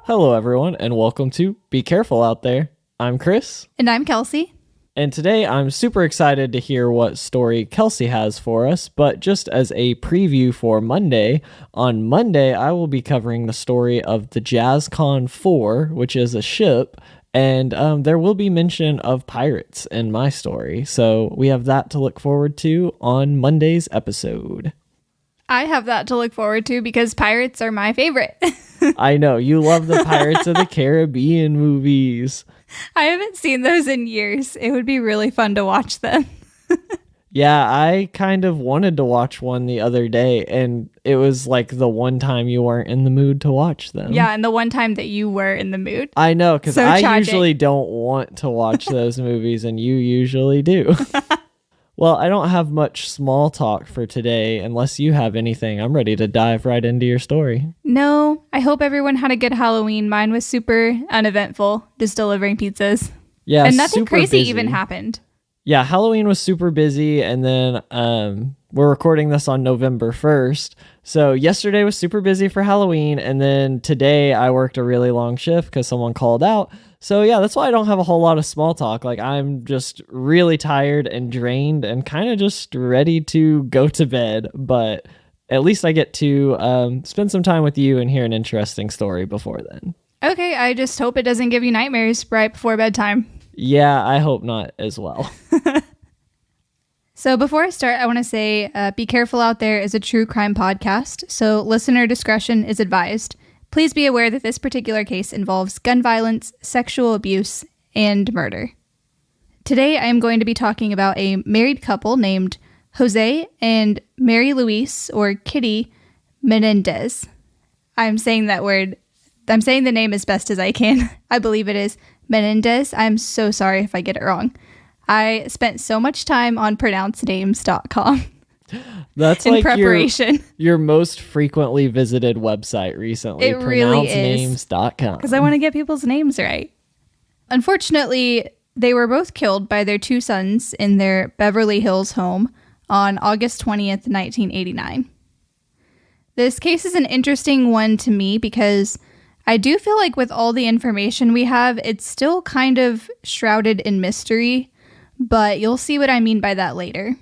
Hello, everyone, and welcome to Be Careful Out There. I'm Chris. And I'm Kelsey. And today I'm super excited to hear what story Kelsey has for us. But just as a preview for Monday, on Monday I will be covering the story of the JazzCon 4, which is a ship. And there will be mention of pirates in my story. So we have that to look forward to on Monday's episode. I have that to look forward to because pirates are my favorite. I know, you love the Pirates of the Caribbean movies. I haven't seen those in years. It would be really fun to watch them. Yeah, I kind of wanted to watch one the other day, and it was like the one time you weren't in the mood to watch them. Yeah, and the one time that you were in the mood. I know, because So I tragic. usually don't want to watch those movies, and you usually do. Well, I don't have much small talk for today. Unless you have anything, I'm ready to dive right into your story. No, I hope everyone had a good Halloween. Mine was super uneventful, just delivering pizzas. Yeah, And nothing super crazy busy. even happened. Yeah, Halloween was super busy, and then we're recording this on November 1st. So yesterday was super busy for Halloween, and then today I worked a really long shift because someone called out. So yeah, that's why I don't have a whole lot of small talk. Like, I'm just really tired and drained and kind of just ready to go to bed. But at least I get to spend some time with you and hear an interesting story before then. Okay, I just hope it doesn't give you nightmares right before bedtime. Yeah, I hope not as well. So before I start, I want to say, Be Careful Out There is a true crime podcast, so listener discretion is advised. Please be aware that this particular case involves gun violence, sexual abuse, and murder. Today, I am going to be talking about a married couple named Jose and Mary Louise, or Kitty, Menendez. I'm saying the name as best as I can. I believe it is Menendez. I'm so sorry if I get it wrong. I spent so much time on pronouncenames.com. That's in like preparation. Your most frequently visited website recently. It really is. pronouncenames.com. Because I want to get people's names right. Unfortunately, they were both killed by their two sons in their Beverly Hills home on August 20th, 1989. This case is an interesting one to me because I do feel like with all the information we have, it's still kind of shrouded in mystery, but you'll see what I mean by that later.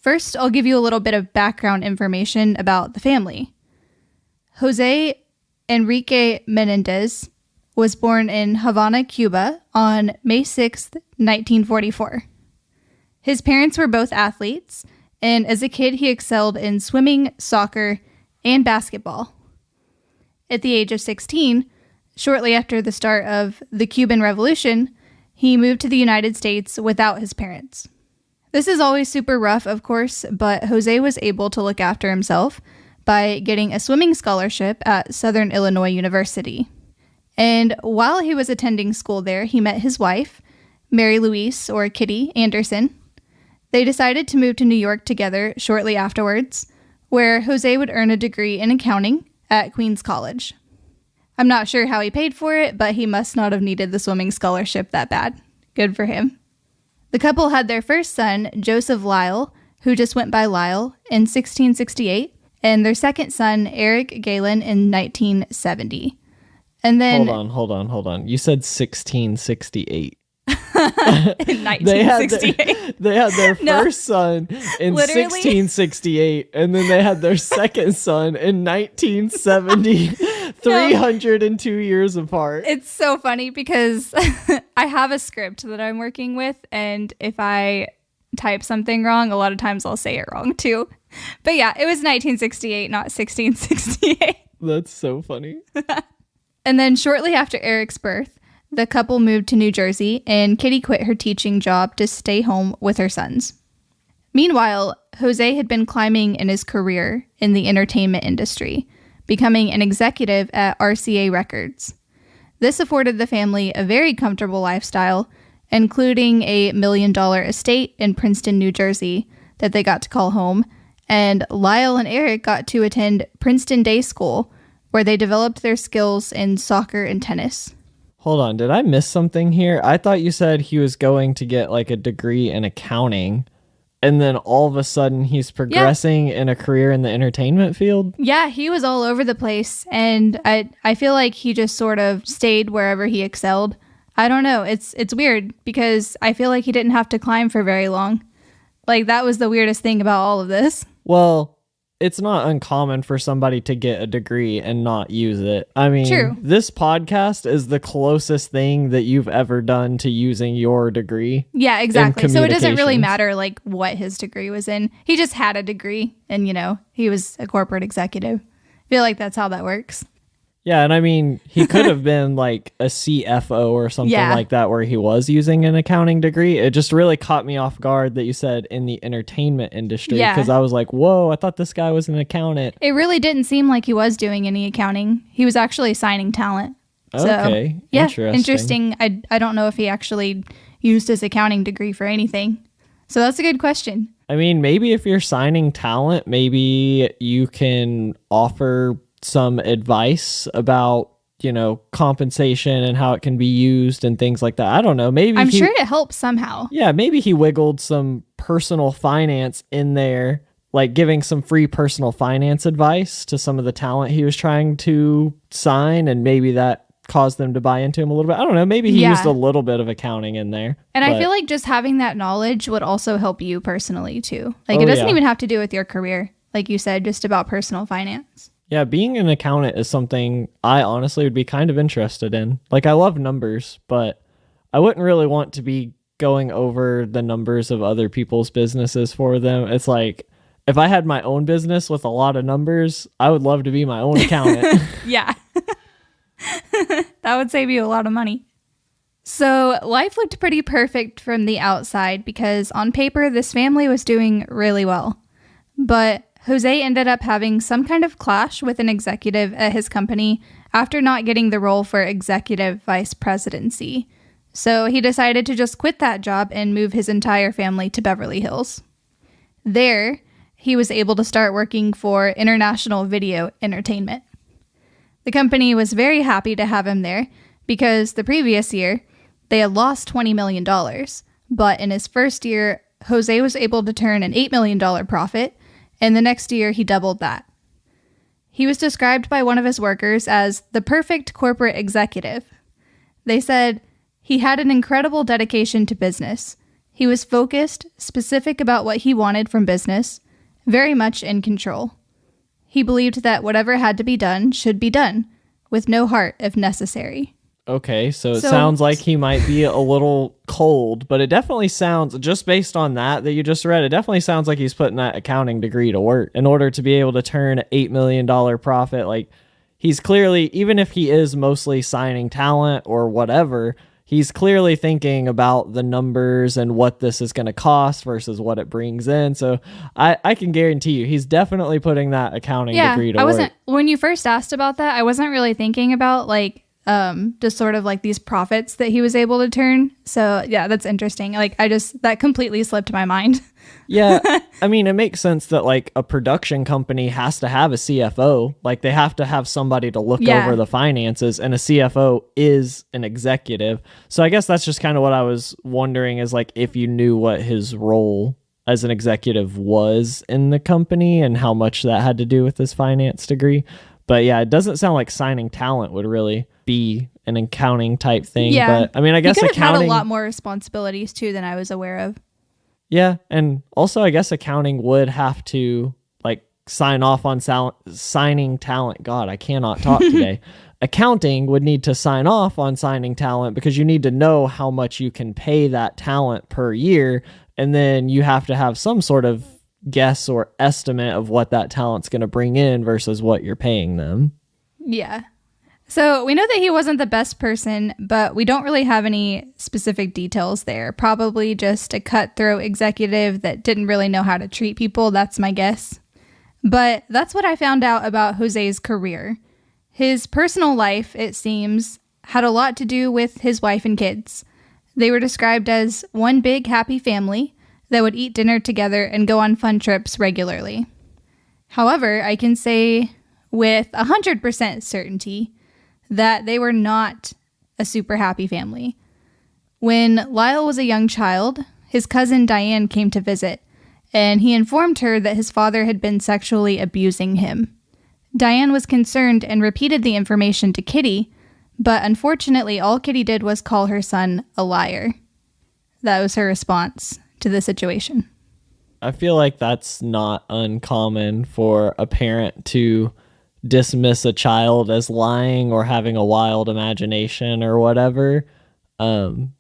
First, I'll give you a little bit of background information about the family. Jose Enrique Menendez was born in Havana, Cuba on May 6th, 1944. His parents were both athletes, and as a kid he excelled in swimming, soccer, and basketball. At the age of 16, shortly after the start of the Cuban Revolution, he moved to the United States without his parents. This is always super rough, of course, but Jose was able to look after himself by getting a swimming scholarship at Southern Illinois University. And while he was attending school there, he met his wife, Mary Louise, or Kitty, Anderson. They decided to move to New York together shortly afterwards, where Jose would earn a degree in accounting at Queens College. I'm not sure how he paid for it, but he must not have needed the swimming scholarship that bad. Good for him. The couple had their first son, Joseph Lyle, who just went by Lyle, in 1668, and their second son, Eric Galen, in 1970. And then... Hold on. You said 1668. in 1968. They had their first son in Literally. 1668, and then they had their second son in 1970. 302 years apart. It's so funny because I have a script that I'm working with, and if I type something wrong, a lot of times I'll say it wrong too. But yeah, it was 1968, not 1668. That's so funny. And then shortly after Eric's birth, the couple moved to New Jersey, and Kitty quit her teaching job to stay home with her sons. Meanwhile, Jose had been climbing in his career in the entertainment industry, becoming an executive at RCA Records. This afforded the family a very comfortable lifestyle, including a $1 million estate in Princeton, New Jersey, that they got to call home, and Lyle and Eric got to attend Princeton Day School, where they developed their skills in soccer and tennis. Hold on, did I miss something here? I thought you said he was going to get like a degree in accounting and then all of a sudden he's progressing in a career in the entertainment field. Yeah, he was all over the place, and I feel like he just sort of stayed wherever he excelled. I don't know. It's weird because I feel like he didn't have to climb for very long. Like, that was the weirdest thing about all of this. Well, it's not uncommon for somebody to get a degree and not use it. I mean, True. This podcast is the closest thing that you've ever done to using your degree. Yeah, exactly. So it doesn't really communications. matter like what his degree was in. He just had a degree and, he was a corporate executive. I feel like that's how that works. Yeah, and I mean, he could have been like a CFO or something like that where he was using an accounting degree. It just really caught me off guard that you said in the entertainment industry, because I was like, whoa, I thought this guy was an accountant. It really didn't seem like he was doing any accounting. He was actually signing talent. Okay, yeah, interesting. I don't know if he actually used his accounting degree for anything. So that's a good question. I mean, maybe if you're signing talent, maybe you can offer some advice about, compensation and how it can be used and things like that. I don't know. Maybe I'm sure it helps somehow. Yeah, maybe he wiggled some personal finance in there, like giving some free personal finance advice to some of the talent he was trying to sign, and maybe that caused them to buy into him a little bit. I don't know. Maybe he used a little bit of accounting in there. And I feel like just having that knowledge would also help you personally too. Like, it doesn't even have to do with your career. Like you said, just about personal finance. Yeah, being an accountant is something I honestly would be kind of interested in. Like, I love numbers, but I wouldn't really want to be going over the numbers of other people's businesses for them. It's like, if I had my own business with a lot of numbers, I would love to be my own accountant. Yeah. That would save you a lot of money. So life looked pretty perfect from the outside because on paper, this family was doing really well. But Jose ended up having some kind of clash with an executive at his company after not getting the role for executive vice presidency. So he decided to just quit that job and move his entire family to Beverly Hills. There, he was able to start working for International Video Entertainment. The company was very happy to have him there because the previous year, they had lost $20 million. But in his first year, Jose was able to turn an $8 million profit, and the next year he doubled that. He was described by one of his workers as the perfect corporate executive. They said he had an incredible dedication to business. He was focused, specific about what he wanted from business, very much in control. He believed that whatever had to be done should be done, with no heart if necessary. Okay, so it sounds like he might be a little cold, but it definitely sounds, just based on that you just read, it definitely sounds like he's putting that accounting degree to work in order to be able to turn an $8 million profit. Like, he's clearly, even if he is mostly signing talent or whatever, he's clearly thinking about the numbers and what this is going to cost versus what it brings in. So I can guarantee you, he's definitely putting that accounting degree to work. When you first asked about that, I wasn't really thinking about just sort of like these profits that he was able to turn. So yeah, that's interesting. Like, that completely slipped my mind. Yeah. I mean, it makes sense that like a production company has to have a CFO. Like, they have to have somebody to look over the finances, and a CFO is an executive. So I guess that's just kind of what I was wondering, is like, if you knew what his role as an executive was in the company and how much that had to do with his finance degree. But yeah, it doesn't sound like signing talent would really be an accounting type thing. Yeah. But I mean, I guess he could have accounting had a lot more responsibilities too than I was aware of. Yeah, and also I guess accounting would have to like sign off on signing talent. God, I cannot talk today. Accounting would need to sign off on signing talent because you need to know how much you can pay that talent per year, and then you have to have some sort of guess or estimate of what that talent's going to bring in versus what you're paying them. Yeah. So we know that he wasn't the best person, but we don't really have any specific details there. Probably just a cutthroat executive that didn't really know how to treat people. That's my guess. But that's what I found out about Jose's career. His personal life, it seems, had a lot to do with his wife and kids. They were described as one big happy family that would eat dinner together and go on fun trips regularly. However, I can say with 100% certainty that they were not a super happy family. When Lyle was a young child, his cousin Diane came to visit, and he informed her that his father had been sexually abusing him. Diane was concerned and repeated the information to Kitty, but unfortunately all Kitty did was call her son a liar. That was her response to the situation. I feel like that's not uncommon for a parent to dismiss a child as lying or having a wild imagination or whatever. An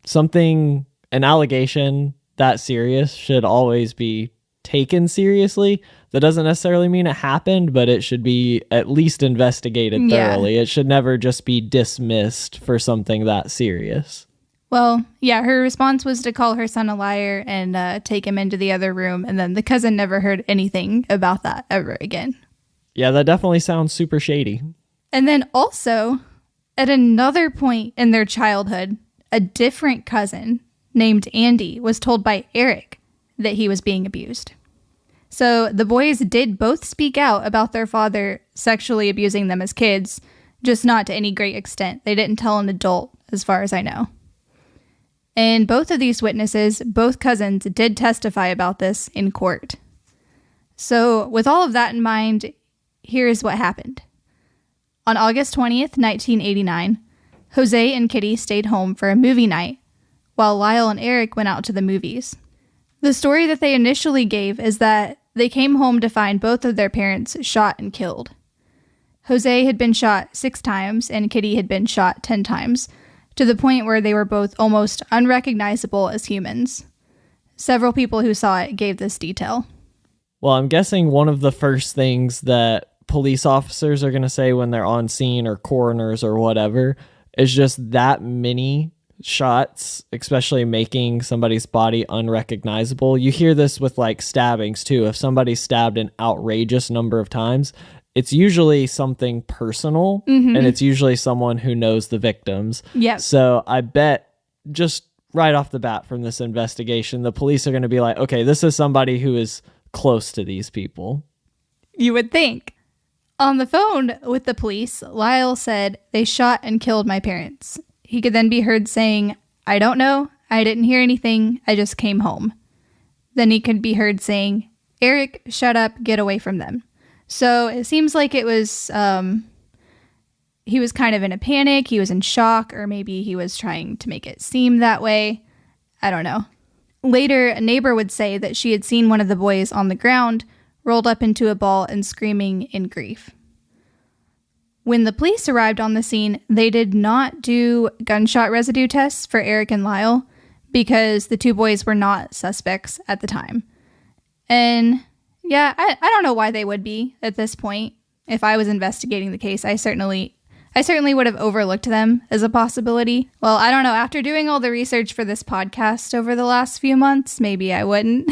allegation that serious should always be taken seriously. That doesn't necessarily mean it happened, but it should be at least investigated thoroughly. It should never just be dismissed for something that serious. Well, yeah, her response was to call her son a liar and take him into the other room, and then the cousin never heard anything about that ever again. Yeah, that definitely sounds super shady. And then also, at another point in their childhood, a different cousin named Andy was told by Eric that he was being abused. So the boys did both speak out about their father sexually abusing them as kids, just not to any great extent. They didn't tell an adult, as far as I know. And both of these witnesses, both cousins, did testify about this in court. So with all of that in mind, here is what happened. On August 20th, 1989, Jose and Kitty stayed home for a movie night, while Lyle and Eric went out to the movies. The story that they initially gave is that they came home to find both of their parents shot and killed. Jose had been shot 6 times and Kitty had been shot 10 times, to the point where they were both almost unrecognizable as humans. Several people who saw it gave this detail. Well, I'm guessing one of the first things that police officers are going to say when they're on scene, or coroners or whatever, is just that many shots, especially making somebody's body unrecognizable. You hear this with like stabbings too. If somebody's stabbed an outrageous number of times, it's usually something personal, and it's usually someone who knows the victims. Yep. So I bet just right off the bat from this investigation, the police are going to be like, okay, this is somebody who is close to these people. You would think. On the phone with the police, Lyle said, "They shot and killed my parents." He could then be heard saying, "I don't know. I didn't hear anything. I just came home." Then he could be heard saying, "Eric, shut up. Get away from them." So it seems like it was, he was kind of in a panic. He was in shock, or maybe he was trying to make it seem that way. I don't know. Later, a neighbor would say that she had seen one of the boys on the ground, rolled up into a ball and screaming in grief. When the police arrived on the scene, they did not do gunshot residue tests for Eric and Lyle because the 2 boys were not suspects at the time. And yeah, I don't know why they would be at this point. If I was investigating the case, I certainly would have overlooked them as a possibility. Well, I don't know. After doing all the research for this podcast over the last few months, maybe I wouldn't.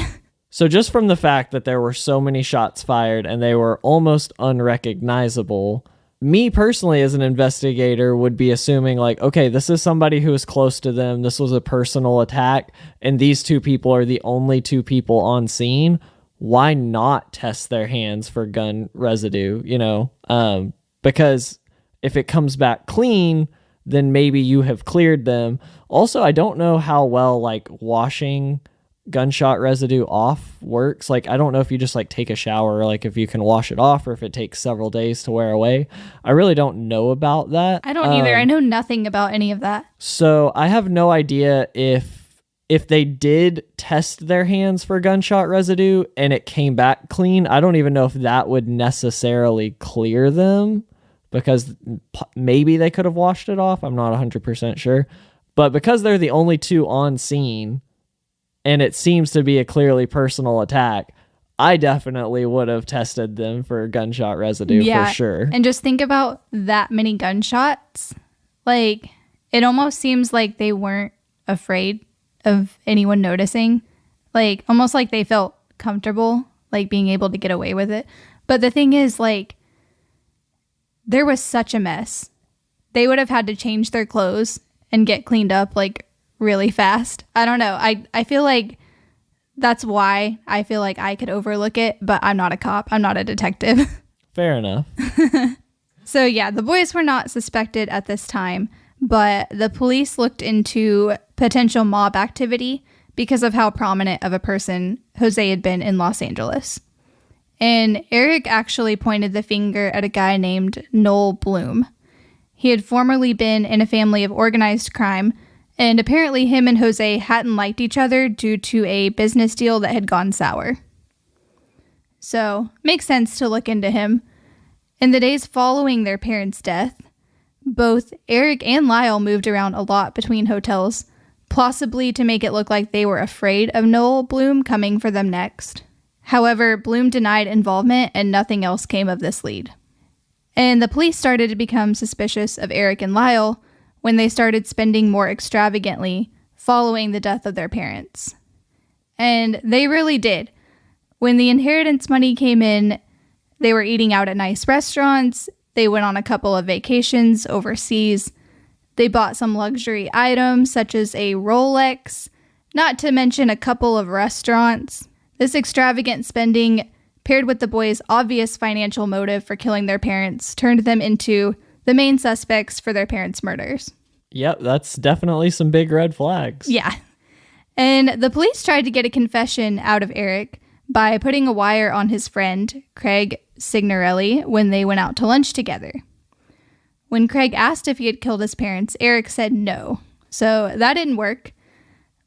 So just from the fact that there were so many shots fired and they were almost unrecognizable, me personally as an investigator would be assuming like, okay, this is somebody who is close to them. This was a personal attack, and these 2 people are the only 2 people on scene. Why not test their hands for gun residue, because if it comes back clean, then maybe you have cleared them. Also, I don't know how well like washing gunshot residue off works. Like, I don't know if you just like take a shower, like if you can wash it off, or if it takes several days to wear away. I really don't know about that. I don't either. I know nothing about any of that. So I have no idea if they did test their hands for gunshot residue and it came back clean. I don't even know if that would necessarily clear them, because maybe they could have washed it off. I'm not 100% sure. But because they're the only 2 on scene, and it seems to be a clearly personal attack, I definitely would have tested them for gunshot residue for sure. And just think about that many gunshots. Like, it almost seems like they weren't afraid of anyone noticing. Like, almost like they felt comfortable, like being able to get away with it. But the thing is, like, there was such a mess. They would have had to change their clothes and get cleaned up, like, really fast. I don't know. I feel like that's why I feel like I could overlook it, but I'm not a cop. I'm not a detective. Fair enough. So yeah, the boys were not suspected at this time, but the police looked into potential mob activity because of how prominent of a person Jose had been in Los Angeles. And Eric actually pointed the finger at a guy named Noel Bloom. He had formerly been in a family of organized crime, and apparently him and Jose hadn't liked each other due to a business deal that had gone sour. So, makes sense to look into him. In the days following their parents' death, both Eric and Lyle moved around a lot between hotels, possibly to make it look like they were afraid of Noel Bloom coming for them next. However, Bloom denied involvement and nothing else came of this lead. And the police started to become suspicious of Eric and Lyle when they started spending more extravagantly following the death of their parents. And they really did. When the inheritance money came in, they were eating out at nice restaurants, they went on a couple of vacations overseas, they bought some luxury items such as a Rolex, not to mention a couple of restaurants. This extravagant spending, paired with the boys' obvious financial motive for killing their parents, turned them into the main suspects for their parents' murders. Yep, that's definitely some big red flags. Yeah. And the police tried to get a confession out of Eric by putting a wire on his friend, Craig Signorelli, when they went out to lunch together. When Craig asked if he had killed his parents, Eric said no. So that didn't work.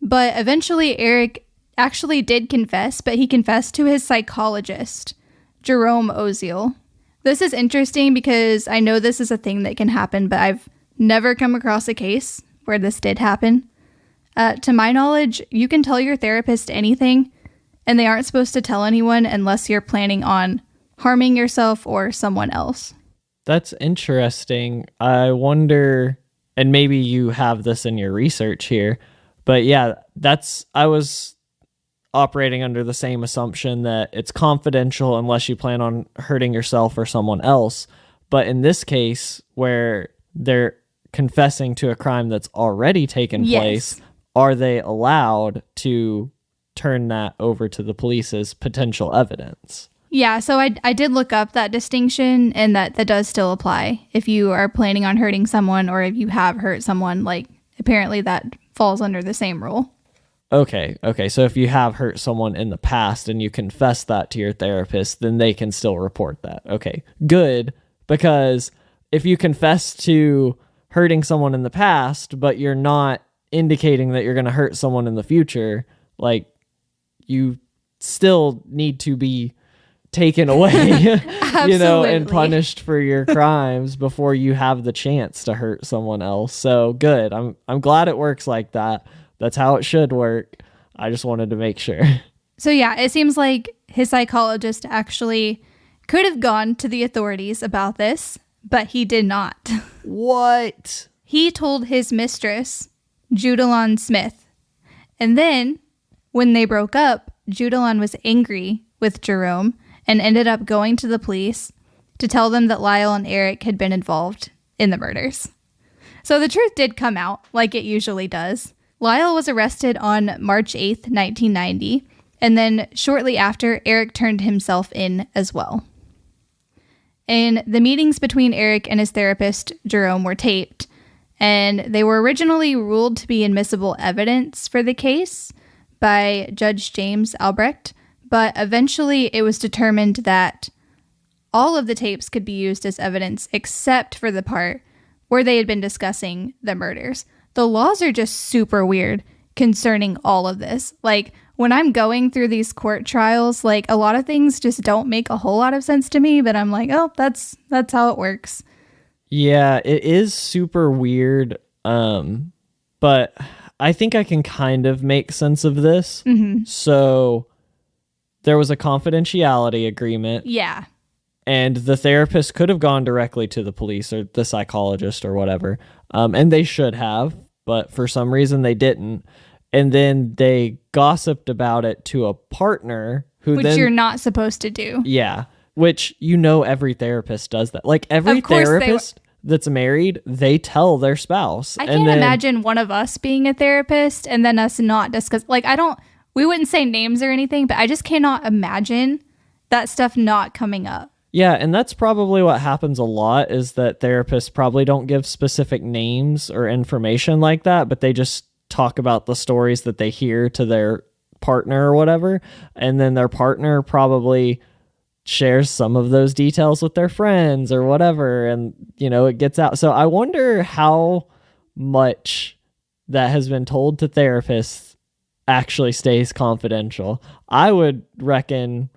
But eventually Eric actually did confess, but he confessed to his psychologist, Jerome Oziel. This is interesting because I know this is a thing that can happen, but I've never come across a case where this did happen. To my knowledge, you can tell your therapist anything, and they aren't supposed to tell anyone unless you're planning on harming yourself or someone else. That's interesting. I wonder, and maybe you have this in your research here, but yeah, I was operating under the same assumption that it's confidential unless you plan on hurting yourself or someone else. But in this case, where they're confessing to a crime that's already taken place, are they allowed to turn that over to the police as potential evidence? Yeah, so I did look up that distinction, and that does still apply. If you are planning on hurting someone or if you have hurt someone, like, apparently that falls under the same rule. Okay. So if you have hurt someone in the past and you confess that to your therapist, then they can still report that. Okay, good. Because if you confess to hurting someone in the past, but you're not indicating that you're going to hurt someone in the future, like, you still need to be taken away, and punished for your crimes before you have the chance to hurt someone else. So good. I'm glad it works like that. That's how it should work. I just wanted to make sure. So yeah, it seems like his psychologist actually could have gone to the authorities about this, but he did not. What? He told his mistress, Judalon Smith. And then, when they broke up, Judalon was angry with Jerome and ended up going to the police to tell them that Lyle and Eric had been involved in the murders. So the truth did come out, like it usually does. Lyle was arrested on March 8th, 1990, and then shortly after, Eric turned himself in as well. And the meetings between Eric and his therapist, Jerome, were taped, and they were originally ruled to be admissible evidence for the case by Judge James Albrecht, but eventually it was determined that all of the tapes could be used as evidence except for the part where they had been discussing the murders. The laws are just super weird concerning all of this. Like, when I'm going through these court trials, like, a lot of things just don't make a whole lot of sense to me, but I'm like, oh, that's how it works. Yeah, it is super weird, but I think I can kind of make sense of this. Mm-hmm. So there was a confidentiality agreement. Yeah. And the therapist could have gone directly to the police or the psychologist or whatever. And they should have, but for some reason they didn't. And then they gossiped about it to a partner Which you're not supposed to do. Yeah. Which, every therapist does that. Like, every therapist that's married, they tell their spouse. I can't imagine one of us being a therapist and then us not discuss. Like, we wouldn't say names or anything, but I just cannot imagine that stuff not coming up. Yeah, and that's probably what happens a lot, is that therapists probably don't give specific names or information like that, but they just talk about the stories that they hear to their partner or whatever. And then their partner probably shares some of those details with their friends or whatever. And, it gets out. So I wonder how much that has been told to therapists actually stays confidential. I would reckon,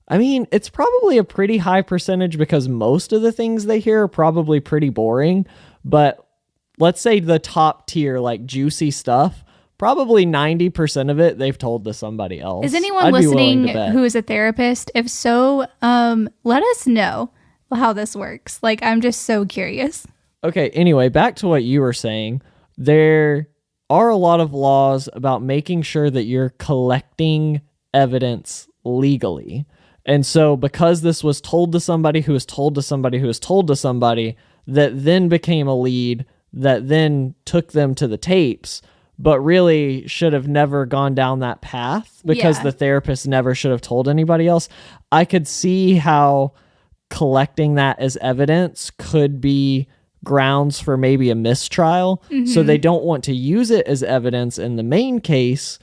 it's probably a pretty high percentage because most of the things they hear are probably pretty boring. But let's say the top tier, like juicy stuff, probably 90% of it they've told to somebody else. Is anyone listening who is a therapist? If so, let us know how this works. Like, I'm just so curious. Okay, anyway, back to what you were saying. There are a lot of laws about making sure that you're collecting evidence legally. And so because this was told to somebody who was told to somebody who was told to somebody, that then became a lead that then took them to the tapes, but really should have never gone down that path because the therapist never should have told anybody else. I could see how collecting that as evidence could be grounds for maybe a mistrial. So they don't want to use it as evidence in the main case,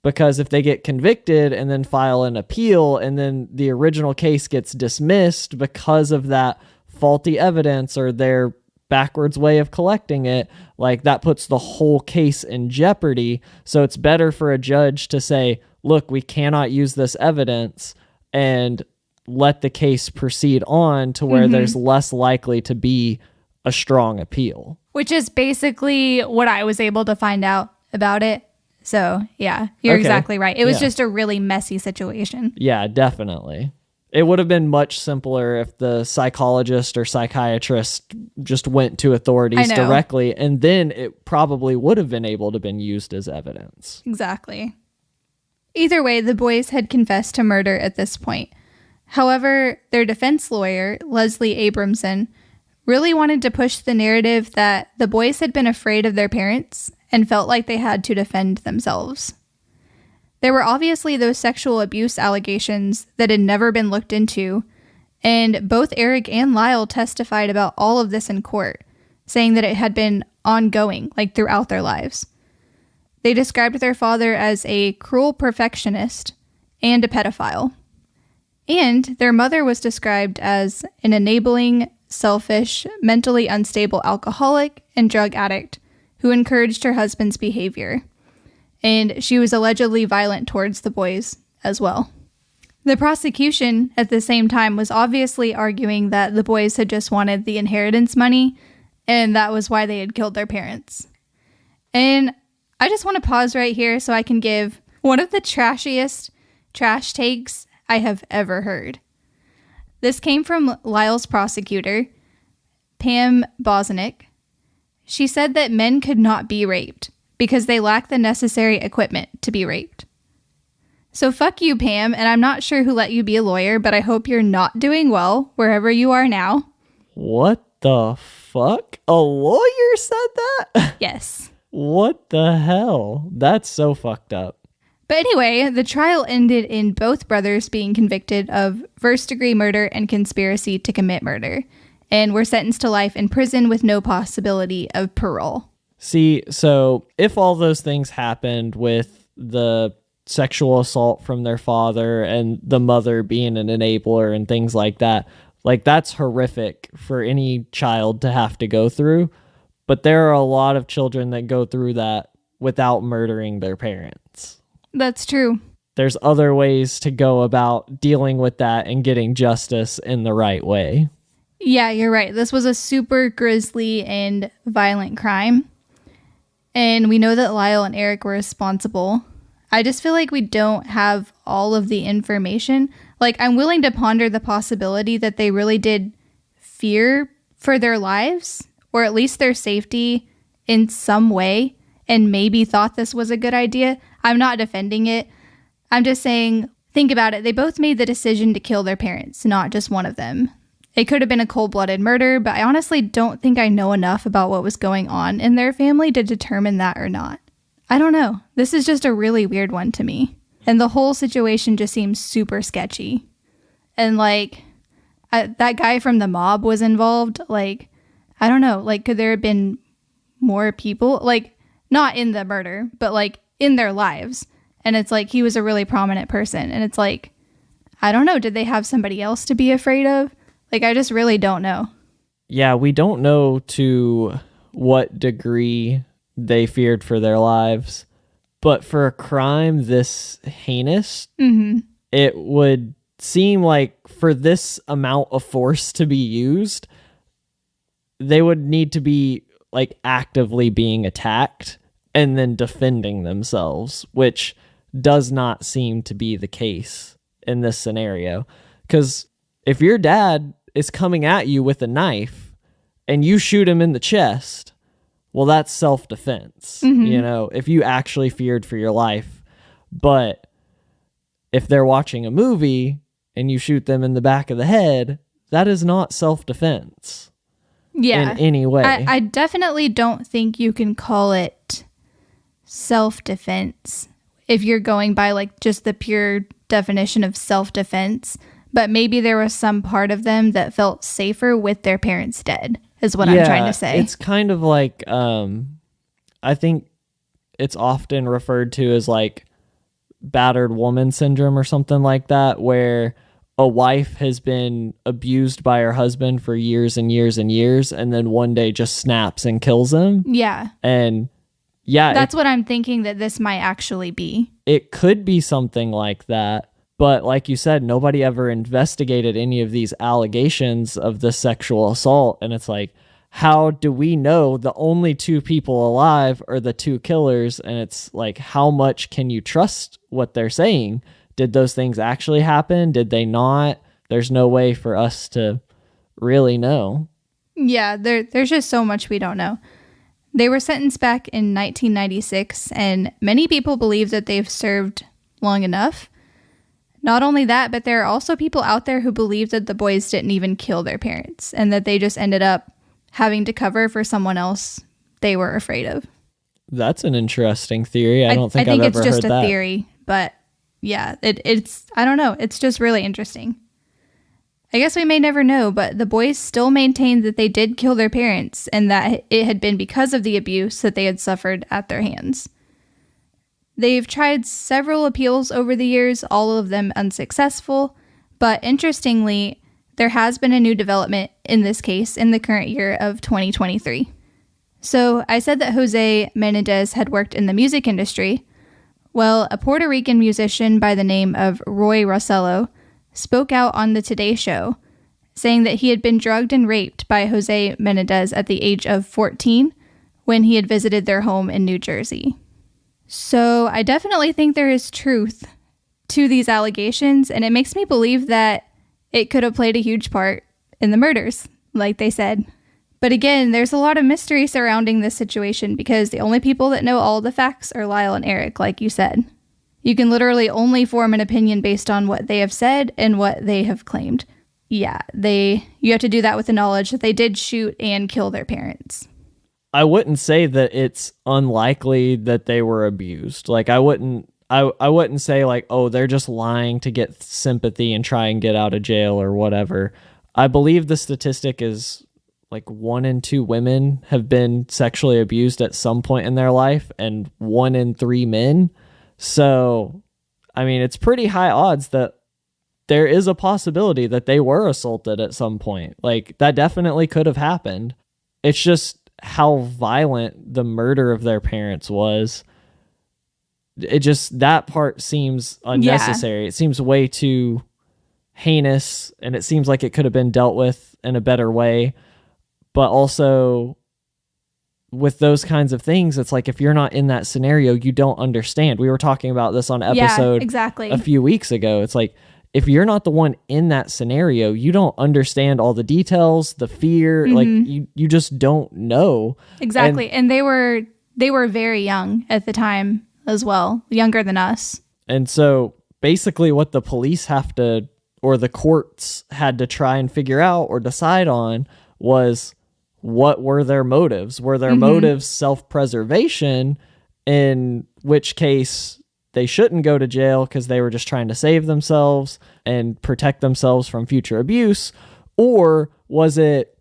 because if they get convicted and then file an appeal and then the original case gets dismissed because of that faulty evidence or their backwards way of collecting it, like that puts the whole case in jeopardy. So it's better for a judge to say, look, we cannot use this evidence, and let the case proceed on to where there's less likely to be a strong appeal. Which is basically what I was able to find out about it. So yeah, you're exactly right. It was just a really messy situation. Yeah, definitely. It would have been much simpler if the psychologist or psychiatrist just went to authorities directly, and then it probably would have been able to been used as evidence. Exactly. Either way, the boys had confessed to murder at this point. However, their defense lawyer, Leslie Abramson, really wanted to push the narrative that the boys had been afraid of their parents and felt like they had to defend themselves. There were obviously those sexual abuse allegations that had never been looked into, and both Eric and Lyle testified about all of this in court, saying that it had been ongoing, like throughout their lives. They described their father as a cruel perfectionist and a pedophile. And their mother was described as an enabling, selfish, mentally unstable alcoholic and drug addict who encouraged her husband's behavior. And she was allegedly violent towards the boys as well. The prosecution, at the same time, was obviously arguing that the boys had just wanted the inheritance money, and that was why they had killed their parents. And I just want to pause right here so I can give one of the trashiest trash takes I have ever heard. This came from Lyle's prosecutor, Pam Bosnick. She said that men could not be raped because they lack the necessary equipment to be raped. So fuck you, Pam, and I'm not sure who let you be a lawyer, but I hope you're not doing well wherever you are now. What the fuck? A lawyer said that? Yes. What the hell? That's so fucked up. But anyway, the trial ended in both brothers being convicted of first-degree murder and conspiracy to commit murder, and were sentenced to life in prison with no possibility of parole. See, so if all those things happened with the sexual assault from their father and the mother being an enabler and things like that, like that's horrific for any child to have to go through. But there are a lot of children that go through that without murdering their parents. That's true. There's other ways to go about dealing with that and getting justice in the right way. Yeah, you're right. This was a super grisly and violent crime. And we know that Lyle and Eric were responsible. I just feel like we don't have all of the information. Like, I'm willing to ponder the possibility that they really did fear for their lives, or at least their safety in some way, and maybe thought this was a good idea. I'm not defending it. I'm just saying, think about it. They both made the decision to kill their parents, not just one of them. It could have been a cold-blooded murder, but I honestly don't think I know enough about what was going on in their family to determine that or not. I don't know. This is just a really weird one to me. And the whole situation just seems super sketchy. And like, that guy from the mob was involved. Like, I don't know. Like, could there have been more people? Like, not in the murder, but like in their lives. And it's like he was a really prominent person. And it's like, I don't know, did they have somebody else to be afraid of? Like, I just really don't know. Yeah, we don't know to what degree they feared for their lives. But for a crime this heinous, it would seem like for this amount of force to be used, they would need to be like actively being attacked and then defending themselves, which does not seem to be the case in this scenario. Because if your dad is coming at you with a knife and you shoot him in the chest, well, that's self-defense, you know, if you actually feared for your life. But if they're watching a movie and you shoot them in the back of the head, that is not self-defense in any way. I definitely don't think you can call it self-defense if you're going by like just the pure definition of self-defense. But maybe there was some part of them that felt safer with their parents dead, is what I'm trying to say. It's kind of like, I think it's often referred to as like battered woman syndrome or something like that, where a wife has been abused by her husband for years and years and years, and then one day just snaps and kills him. Yeah. And yeah, that's what I'm thinking that this might actually be. It could be something like that. But like you said, nobody ever investigated any of these allegations of the sexual assault. And it's like, how do we know the only two people alive are the two killers? And it's like, how much can you trust what they're saying? Did those things actually happen? Did they not? There's no way for us to really know. Yeah, there's just so much we don't know. They were sentenced back in 1996, and many people believe that they've served long enough. Not only that, but there are also people out there who believe that the boys didn't even kill their parents and that they just ended up having to cover for someone else they were afraid of. That's an interesting theory. I don't think I've ever heard that. I think it's just a that. theory, but yeah, it's I don't know. It's just really interesting. I guess we may never know, but the boys still maintained that they did kill their parents and that it had been because of the abuse that they had suffered at their hands. They've tried several appeals over the years, all of them unsuccessful, but interestingly, there has been a new development in this case in the current year of 2023. So I said that Jose Menendez had worked in the music industry. Well, a Puerto Rican musician by the name of Roy Rossello spoke out on the Today Show, saying that he had been drugged and raped by Jose Menendez at the age of 14 when he had visited their home in New Jersey. So I definitely think there is truth to these allegations, and it makes me believe that it could have played a huge part in the murders, like they said. But again, there's a lot of mystery surrounding this situation because the only people that know all the facts are Lyle and Eric, like you said. You can literally only form an opinion based on what they have said and what they have claimed. Yeah, you have to do that with the knowledge that they did shoot and kill their parents. I wouldn't say that it's unlikely that they were abused. Like I wouldn't say like, oh, they're just lying to get sympathy and try and get out of jail or whatever. I believe the statistic is like 1 in 2 women have been sexually abused at some point in their life and 1 in 3 men. So, I mean, it's pretty high odds that there is a possibility that they were assaulted at some point. Like that definitely could have happened. It's just how violent the murder of their parents was. It just, that part seems unnecessary. Yeah. It seems way too heinous, and it seems like it could have been dealt with in a better way. But also with those kinds of things, it's like if you're not in that scenario, you don't understand. We were talking about this on episode exactly. a few weeks ago. It's like if you're not the one in that scenario, you don't understand all the details, the fear, like you just don't know. Exactly. And they were very young at the time as well, younger than us. And so basically what the police have to, or the courts had to try and figure out or decide on was, what were their motives? Were their motives self-preservation, in which case they shouldn't go to jail because they were just trying to save themselves and protect themselves from future abuse? Or was it,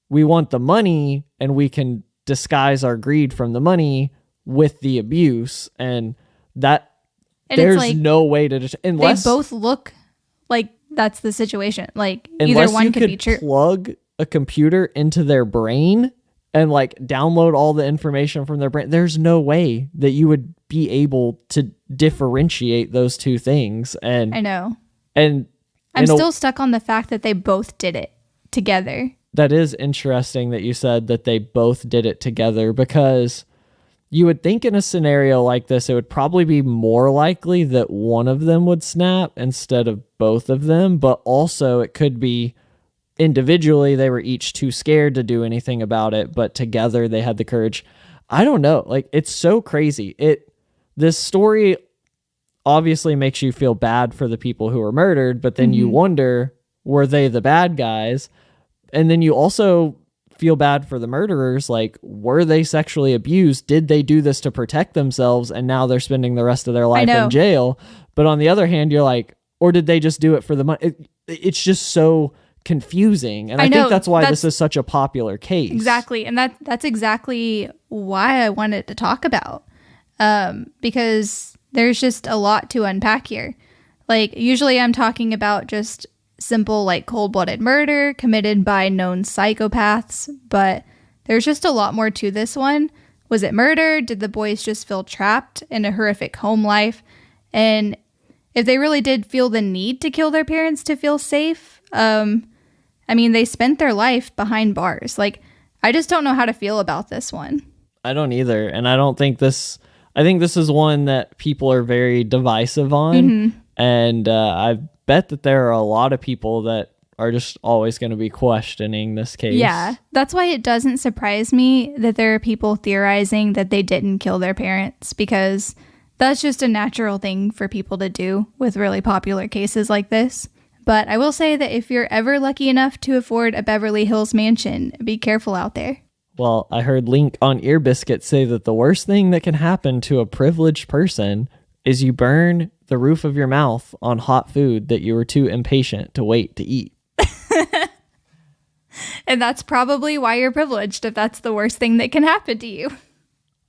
we want the money and we can disguise our greed from the money with the abuse, and that And there's it's like no way to unless they both look like that's the situation. Like unless either one you could be true. plug a computer into their brain and like download all the information from their brain, there's no way that you would be able to differentiate those two things. And I know. And I'm still stuck on the fact that they both did it together. That is interesting that you said that they both did it together, because you would think in a scenario like this, it would probably be more likely that one of them would snap instead of both of them. But also it could be individually, they were each too scared to do anything about it, but together they had the courage. I don't know. Like, it's so crazy. This story obviously makes you feel bad for the people who were murdered, but then you wonder, were they the bad guys? And then you also feel bad for the murderers. Like, were they sexually abused? Did they do this to protect themselves and now they're spending the rest of their life in jail? But on the other hand, you're like, or did they just do it for the money? It's just so confusing. And I think that's why this is such a popular case. Exactly. And that's exactly why I wanted to talk about. Because there's just a lot to unpack here. Like, usually I'm talking about just simple, like, cold-blooded murder committed by known psychopaths, but there's just a lot more to this one. Was it murder? Did the boys just feel trapped in a horrific home life? And if they really did feel the need to kill their parents to feel safe, I mean, they spent their life behind bars. Like, I just don't know how to feel about this one. I don't either. And I think this is one that people are very divisive on. And I bet that there are a lot of people that are just always going to be questioning this case. Yeah, that's why it doesn't surprise me that there are people theorizing that they didn't kill their parents, because that's just a natural thing for people to do with really popular cases like this. But I will say that if you're ever lucky enough to afford a Beverly Hills mansion, be careful out there. Well, I heard Link on Ear Biscuit say that the worst thing that can happen to a privileged person is you burn the roof of your mouth on hot food that you were too impatient to wait to eat. And that's probably why you're privileged, if that's the worst thing that can happen to you.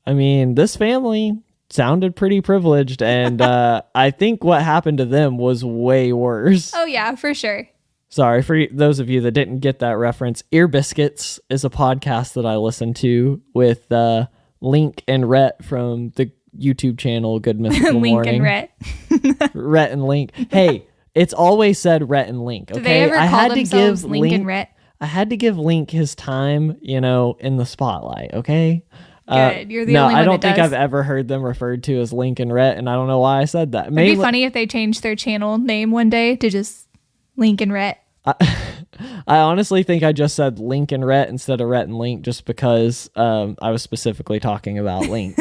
I mean, this family sounded pretty privileged, and I think what happened to them was way worse. Oh, yeah, for sure. Sorry, for those of you that didn't get that reference, Ear Biscuits is a podcast that I listen to with Link and Rhett from the YouTube channel Good Mythical Link Morning. and Rhett. Rhett and Link. Hey, it's always said Rhett and Link. Okay? Do they ever call themselves Link and Rhett? I had to give Link his time, in the spotlight, okay? Good. You're the only one I don't that think does. I've ever heard them referred to as Link and Rhett, and I don't know why I said that. It'd be funny if they changed their channel name one day to just Link and Rhett. I honestly think I just said Link and Rhett instead of Rhett and Link just because I was specifically talking about Link.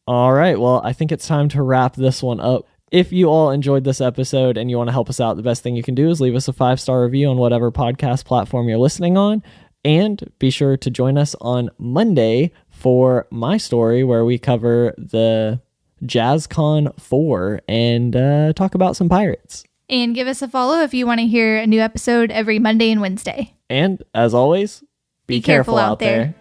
All right, well, I think it's time to wrap this one up. If you all enjoyed this episode and you want to help us out, the best thing you can do is leave us a 5-star review on whatever podcast platform you're listening on. And be sure to join us on Monday for my story, where we cover the JazzCon 4 and talk about some pirates. And give us a follow if you want to hear a new episode every Monday and Wednesday. And as always, be careful out there.